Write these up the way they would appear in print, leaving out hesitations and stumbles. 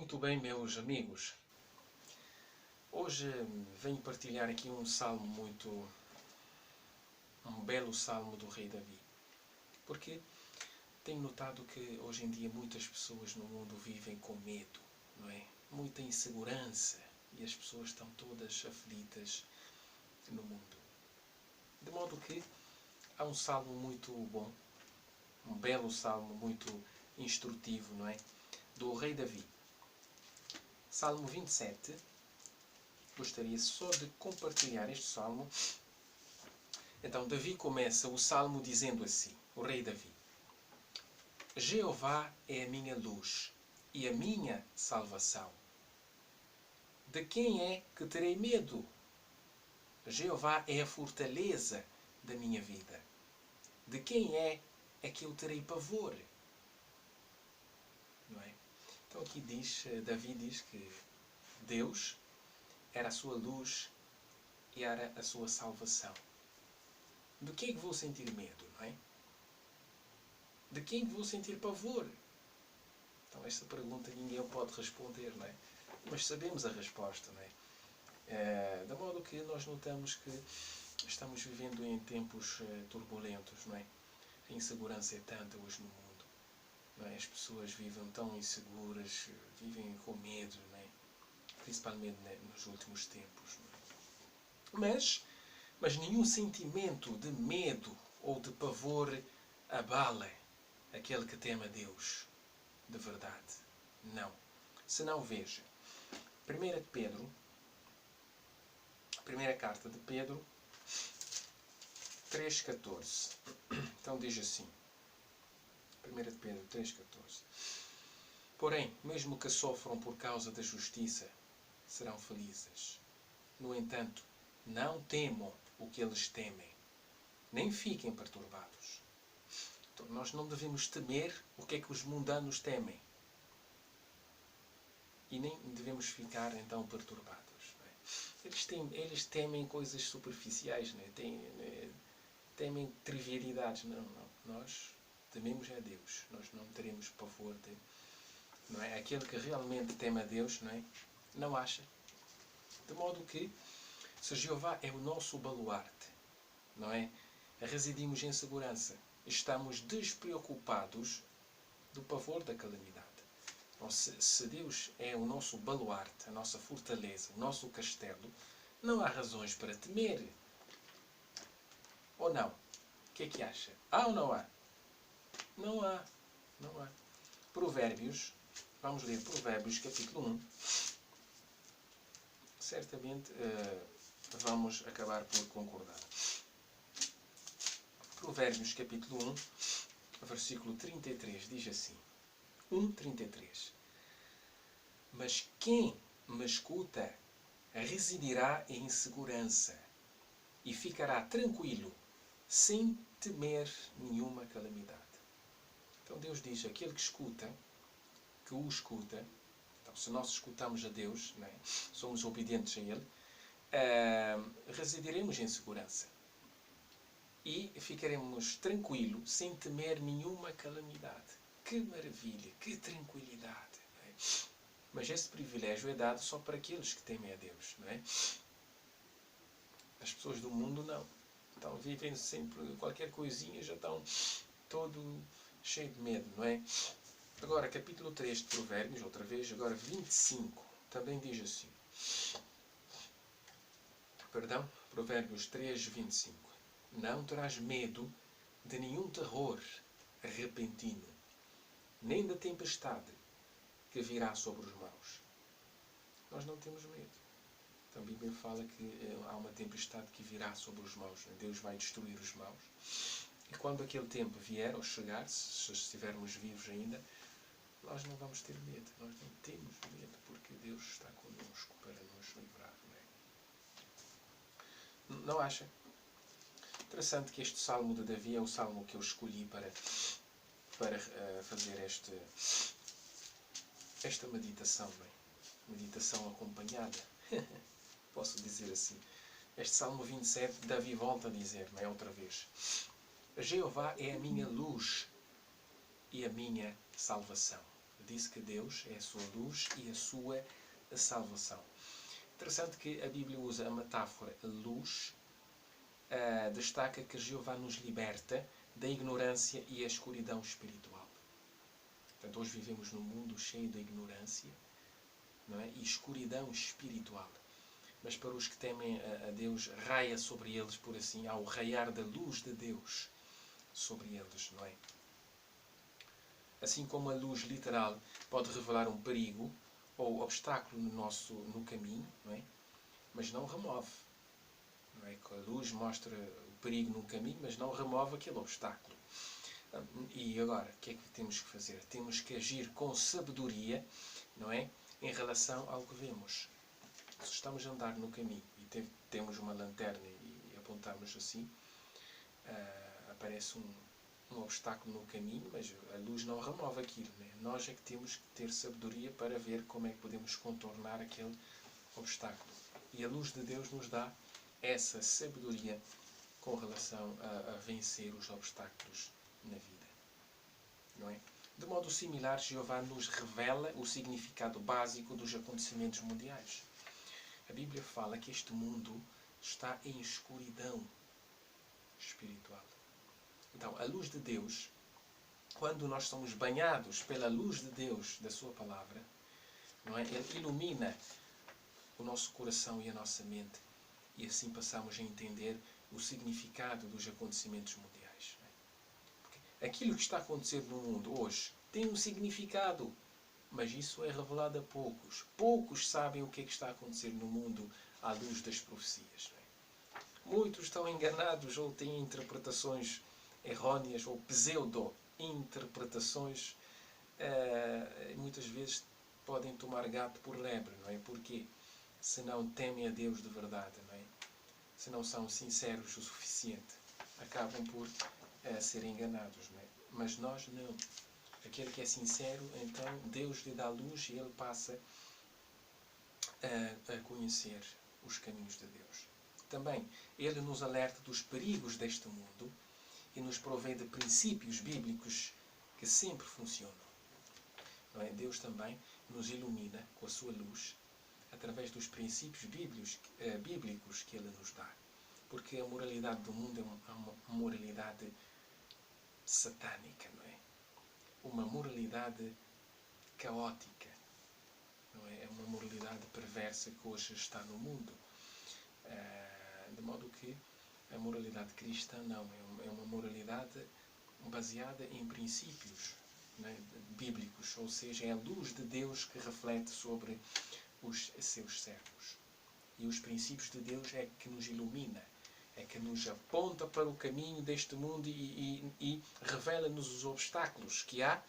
Muito bem, meus amigos. Hoje venho partilhar aqui um belo salmo do rei Davi. Porque tenho notado que hoje em dia muitas pessoas no mundo vivem com medo, não é? Muita insegurança e as pessoas estão todas aflitas no mundo. De modo que há um salmo muito bom, um belo salmo muito instrutivo, não é? Do rei Davi. Salmo 27. Gostaria só de compartilhar este salmo. Então, Davi começa o salmo dizendo assim, o rei Davi: Jeová é a minha luz e a minha salvação. De quem é que terei medo? Jeová é a fortaleza da minha vida. De quem é que eu terei pavor? Não é? Então aqui Davi diz que Deus era a sua luz e era a sua salvação. De quem é que vou sentir medo, não é? De quem é que vou sentir pavor? Então esta pergunta ninguém pode responder, não é? Mas sabemos a resposta, não é? De modo que nós notamos que estamos vivendo em tempos turbulentos, não é? A insegurança é tanta hoje no mundo, não é? As pessoas vivem tão inseguras, vivem com medo, não é? Principalmente nos últimos tempos, não é? Mas nenhum sentimento de medo ou de pavor abala aquele que teme a Deus de verdade. Não. Senão veja, 1 Pedro, primeira carta de Pedro 3,14. Então diz assim, 1 Pedro 3,14. Porém, mesmo que sofram por causa da justiça, serão felizes. No entanto, não temam o que eles temem, nem fiquem perturbados. Então, nós não devemos temer o que é que os mundanos temem. E nem devemos ficar, então, perturbados. Não é? Eles temem coisas superficiais, não é? Temem trivialidades. Não. Nós tememos a Deus. Nós não teremos pavor de... Não é? Aquele que realmente teme a Deus, não é? Não acha. De modo que, se Jeová é o nosso baluarte, não é? Residimos em segurança. Estamos despreocupados do pavor da calamidade. Então, se Deus é o nosso baluarte, a nossa fortaleza, o nosso castelo, não há razões para temer. Ou não? O que é que acha? Há ou não há? Não há. Não há. Provérbios, vamos ler Provérbios capítulo 1. Certamente vamos acabar por concordar. Provérbios capítulo 1, versículo 33, diz assim. 1,33. Mas quem me escuta residirá em segurança e ficará tranquilo, sem temer nenhuma calamidade. Então Deus diz, aquele que o escuta, então se nós escutamos a Deus, não é? Somos obedientes a Ele, residiremos em segurança. E ficaremos tranquilos, sem temer nenhuma calamidade. Que maravilha, que tranquilidade. Não é? Mas esse privilégio é dado só para aqueles que temem a Deus, não é? As pessoas do mundo não. Então vivem sempre, qualquer coisinha já estão todo cheio de medo, não é? Agora, capítulo 3 de Provérbios, outra vez, agora 25, também diz assim. Perdão, Provérbios 3, 25. Não terás medo de nenhum terror repentino, nem da tempestade que virá sobre os maus. Nós não temos medo. Então a Bíblia fala que há uma tempestade que virá sobre os maus. Deus vai destruir os maus. E quando aquele tempo vier, ou chegar, se estivermos vivos ainda, nós não vamos ter medo. Nós não temos medo, porque Deus está connosco para nos livrar. Não acha? Interessante que este salmo de Davi é o salmo que eu escolhi para fazer esta meditação, não é? Meditação acompanhada, posso dizer assim. Este salmo 27, Davi volta a dizer, não é, outra vez, Jeová é a minha luz e a minha salvação. Disse que Deus é a sua luz e a sua salvação. Interessante que a Bíblia usa a metáfora luz, destaca que Jeová nos liberta da ignorância e a escuridão espiritual. Portanto, hoje vivemos num mundo cheio de ignorância, não é? E escuridão espiritual. Mas para os que temem a Deus, raia sobre eles, por assim, ao raiar da luz de Deus sobre eles, não é? Assim como a luz literal pode revelar um perigo ou obstáculo no caminho, não é? Mas não remove. Não é? A luz mostra o perigo no caminho, mas não remove aquele obstáculo. E agora, o que é que temos que fazer? Temos que agir com sabedoria, não é? Em relação ao que vemos. Se estamos a andar no caminho e temos uma lanterna e apontamos assim, aparece um obstáculo no caminho, mas a luz não remove aquilo. Né? Nós é que temos que ter sabedoria para ver como é que podemos contornar aquele obstáculo. E a luz de Deus nos dá essa sabedoria com relação a vencer os obstáculos na vida. Não é? De modo similar, Jeová nos revela o significado básico dos acontecimentos mundiais. A Bíblia fala que este mundo está em escuridão espiritual. Então, a luz de Deus, quando nós somos banhados pela luz de Deus, da sua palavra, não é? Ele ilumina o nosso coração e a nossa mente, e assim passamos a entender o significado dos acontecimentos mundiais. Não é? Porque aquilo que está a acontecer no mundo hoje tem um significado, mas isso é revelado a poucos. Poucos sabem o que é que está a acontecer no mundo à luz das profecias. Não é? Muitos estão enganados ou têm interpretações erróneas ou pseudo-interpretações, muitas vezes podem tomar gato por lebre, não é? Porque se não temem a Deus de verdade, não é? Se não são sinceros o suficiente, acabam por ser enganados, não é? Mas nós não. Aquele que é sincero, então Deus lhe dá luz e ele passa a conhecer os caminhos de Deus. Também, ele nos alerta dos perigos deste mundo e nos provê de princípios bíblicos que sempre funcionam. Não é? Deus também nos ilumina com a sua luz através dos princípios bíblicos que ele nos dá. Porque a moralidade do mundo é uma moralidade satânica, não é? Uma moralidade caótica, não é? É uma moralidade perversa que hoje está no mundo. De modo que a moralidade cristã não, é uma moralidade baseada em princípios, né, bíblicos, ou seja, é a luz de Deus que reflete sobre os seus servos. E os princípios de Deus é que nos ilumina, é que nos aponta para o caminho deste mundo e revela-nos os obstáculos que há,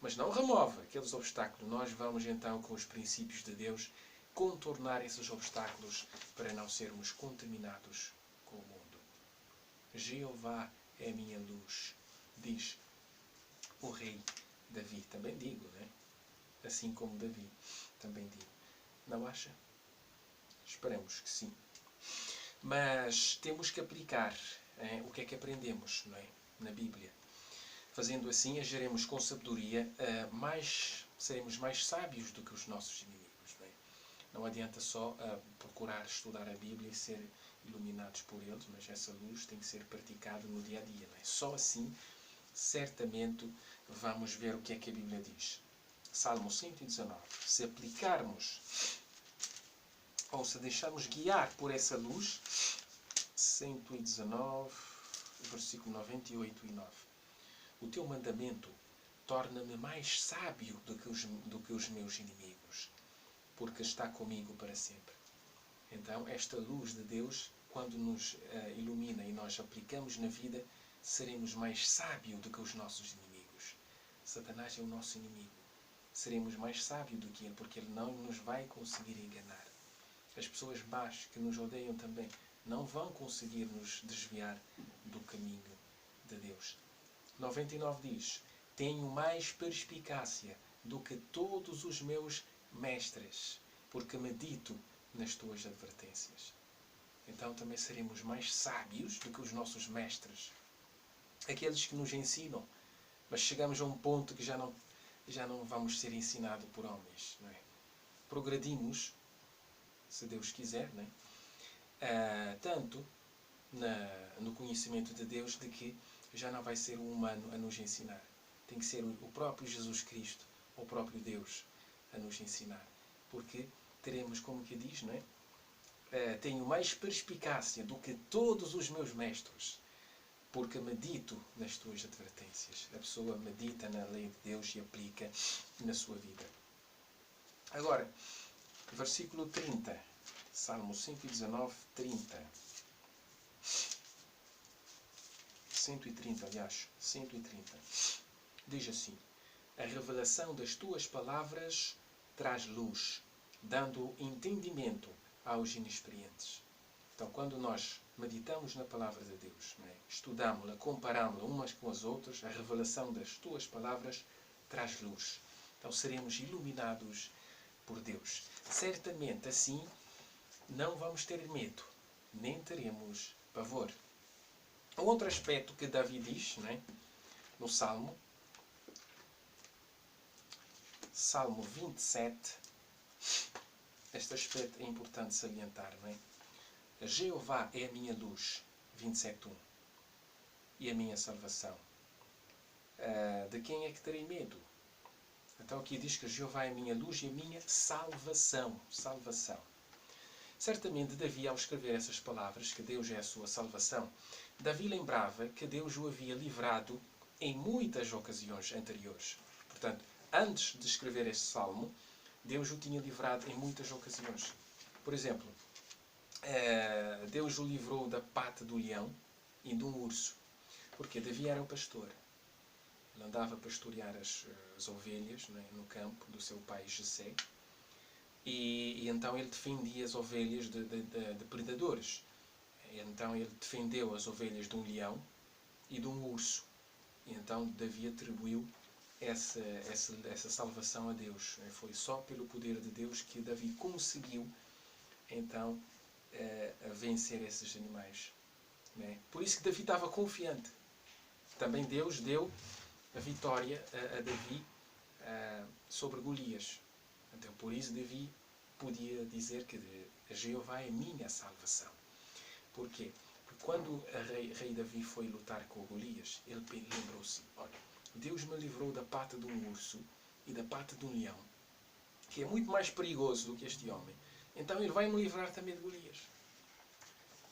mas não remove aqueles obstáculos. Nós vamos então, com os princípios de Deus, contornar esses obstáculos para não sermos contaminados com o mundo. Jeová é a minha luz, diz o rei Davi. Também digo, né? Assim como Davi, também digo. Não acha? Esperamos que sim. Mas temos que aplicar o que é que aprendemos, não é? Na Bíblia. Fazendo assim, agiremos com sabedoria, seremos mais sábios do que os nossos inimigos. Não é? Não adianta só procurar estudar a Bíblia e ser iluminados por eles, mas essa luz tem que ser praticada no dia a dia. Não é? Só assim, certamente, vamos ver o que é que a Bíblia diz. Salmo 119. Se aplicarmos ou se deixarmos guiar por essa luz, 119, versículo 98 e 9. O teu mandamento torna-me mais sábio do que os meus inimigos, porque está comigo para sempre. Então, esta luz de Deus, quando nos ilumina e nós aplicamos na vida, seremos mais sábios do que os nossos inimigos. Satanás é o nosso inimigo. Seremos mais sábios do que ele, porque ele não nos vai conseguir enganar. As pessoas más que nos odeiam também não vão conseguir nos desviar do caminho de Deus. 99 diz: tenho mais perspicácia do que todos os meus mestres, porque medito nas tuas advertências. Então também seremos mais sábios do que os nossos mestres. Aqueles que nos ensinam, mas chegamos a um ponto que já não já não vamos ser ensinados por homens, não é? Progredimos, se Deus quiser, não é? Tanto no conhecimento de Deus, de que já não vai ser um humano a nos ensinar. Tem que ser o próprio Jesus Cristo, o próprio Deus, a nos ensinar. Porque teremos, como que diz, não é? Tenho mais perspicácia do que todos os meus mestres, porque medito nas tuas advertências. A pessoa medita na lei de Deus e aplica na sua vida. Agora, versículo 30, Salmo 119, 30. 130, aliás, 130. Diz assim: a revelação das tuas palavras traz luz, dando entendimento aos inexperientes. Então, quando nós meditamos na palavra de Deus, não é? Estudamos-la, comparamos-la umas com as outras, a revelação das tuas palavras traz luz. Então, seremos iluminados por Deus. Certamente, assim, não vamos ter medo, nem teremos pavor. Um outro aspecto que Davi diz, não é? No Salmo 27, este aspecto é importante salientar, não é? Jeová é a minha luz, 27:1, e a minha salvação. De quem é que terei medo? Então aqui diz que Jeová é a minha luz e a minha salvação. Salvação. Certamente Davi, ao escrever essas palavras, que Deus é a sua salvação, Davi lembrava que Deus o havia livrado em muitas ocasiões anteriores. Portanto, antes de escrever este salmo, Deus o tinha livrado em muitas ocasiões. Por exemplo, Deus o livrou da pata do leão e de um urso. Porque Davi era o pastor. Ele andava a pastorear as ovelhas, não é, no campo do seu pai Jessé. E então ele defendia as ovelhas de predadores. E então ele defendeu as ovelhas de um leão e de um urso. E então Davi atribuiu essa salvação a Deus. Foi só pelo poder de Deus que Davi conseguiu então vencer esses animais. Né? Por isso que Davi estava confiante. Também Deus deu a vitória a Davi sobre Golias. Então, por isso Davi podia dizer que Jeová é minha salvação. Porquê? Porque quando o rei Davi foi lutar com Golias, ele lembrou-se: olha, Deus me livrou da pata de um urso e da pata de um leão, que é muito mais perigoso do que este homem. Então ele vai me livrar também de Golias.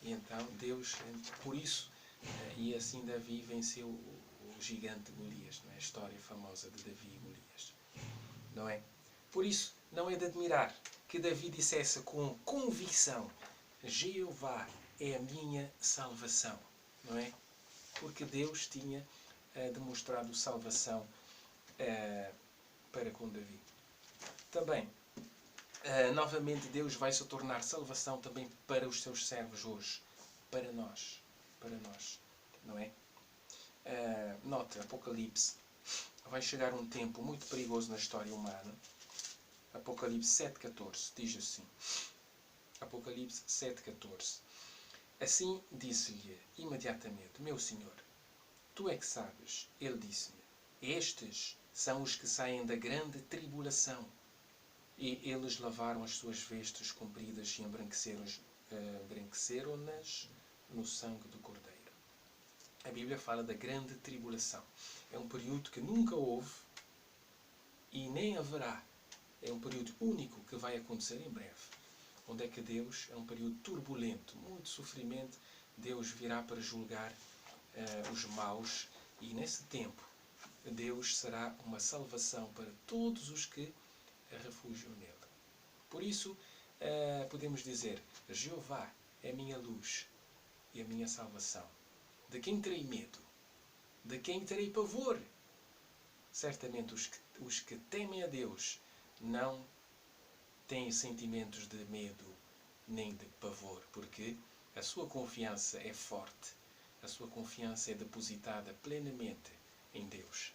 E então Deus, por isso, e assim Davi venceu o gigante Golias, não é? A história famosa de Davi e Golias. Não é? Por isso, não é de admirar que Davi dissesse com convicção: Jeová é a minha salvação. Não é? Porque Deus tinha demonstrado salvação para com Davi. Também, novamente, Deus vai se tornar salvação também para os seus servos hoje. Para nós. Para nós. Não é? Nota, Apocalipse. Vai chegar um tempo muito perigoso na história humana. Apocalipse 7,14 diz assim. Apocalipse 7,14. Assim disse-lhe imediatamente: meu Senhor, tu é que sabes. Ele disse-me: estes são os que saem da grande tribulação. E eles lavaram as suas vestes compridas e embranqueceram-nas no sangue do Cordeiro. A Bíblia fala da grande tribulação. É um período que nunca houve e nem haverá. É um período único que vai acontecer em breve. Onde é que Deus, é um período turbulento, muito sofrimento, Deus virá para julgar os maus, e nesse tempo Deus será uma salvação para todos os que refugiam nele. Por isso, podemos dizer: Jeová é a minha luz e a minha salvação. De quem terei medo? De quem terei pavor? Certamente os que temem a Deus não têm sentimentos de medo nem de pavor, porque a sua confiança é forte, a sua confiança é depositada plenamente em Deus.